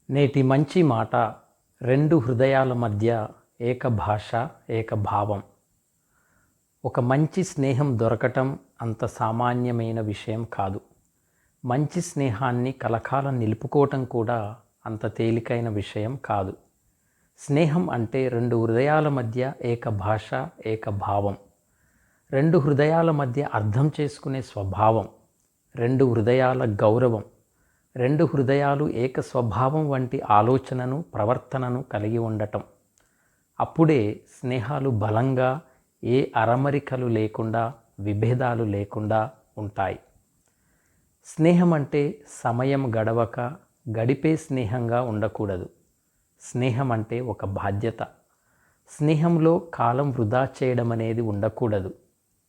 నేటి మంచి మాట రెండు హృదయాల మధ్య ఏక భాష ఏక భావం. ఒక మంచి స్నేహం దొరకటం అంత సామాన్యమైన విషయం కాదు. మంచి స్నేహాన్ని కలకాలం నిలుపుకోవటం కూడా అంత తేలికైన విషయం కాదు. స్నేహం అంటే రెండు హృదయాల మధ్య ఏక భాష ఏక భావం. రెండు హృదయాల మధ్య అర్థం చేసుకునే స్వభావం, రెండు హృదయాల గౌరవం, రెండు హృదయాలు ఏక స్వభావం వంటి ఆలోచనను ప్రవర్తనను కలిగి ఉండటం. అప్పుడే స్నేహాలు బలంగా, ఏ అరమరికలు లేకుండా, విభేదాలు లేకుండా ఉంటాయి. స్నేహం అంటే సమయం గడవక గడిపే స్నేహంగా ఉండకూడదు. స్నేహం అంటే ఒక బాధ్యత. స్నేహంలో కాలం వృధా చేయడం అనేది ఉండకూడదు.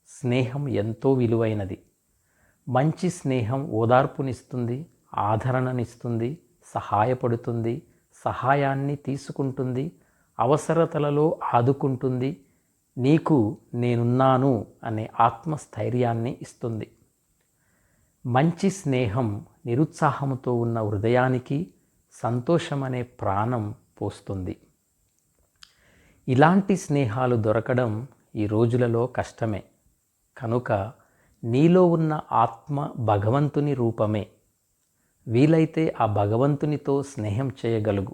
స్నేహం ఎంతో విలువైనది. మంచి స్నేహం ఓదార్పునిస్తుంది, ఆదరణనిస్తుంది, సహాయపడుతుంది, సహాయాన్ని తీసుకుంటుంది, అవసరతలలో ఆదుకుంటుంది, నీకు నేనున్నాను అనే ఆత్మస్థైర్యాన్ని ఇస్తుంది. మంచి స్నేహం నిరుత్సాహంతో ఉన్న హృదయానికి సంతోషం అనే ప్రాణం పోస్తుంది. ఇలాంటి స్నేహాలు దొరకడం ఈ రోజులలో కష్టమే. కనుక నీలో ఉన్న ఆత్మ భగవంతుని రూపమే. వీలైతే ఆ భగవంతునితో స్నేహం చేయగలుగు.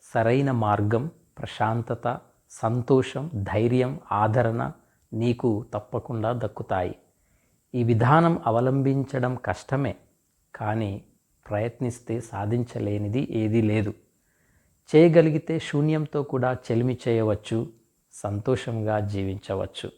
సరైన మార్గం, ప్రశాంతత, సంతోషం, ధైర్యం, ఆదరణ నీకు తప్పకుండా దక్కుతాయి. ఈ విధానం అవలంబించడం కష్టమే, కానీ ప్రయత్నిస్తే సాధించలేనిది ఏదీ లేదు. చేయగలిగితే శూన్యంతో కూడా చెలిమి చేయవచ్చు, సంతోషంగా జీవించవచ్చు.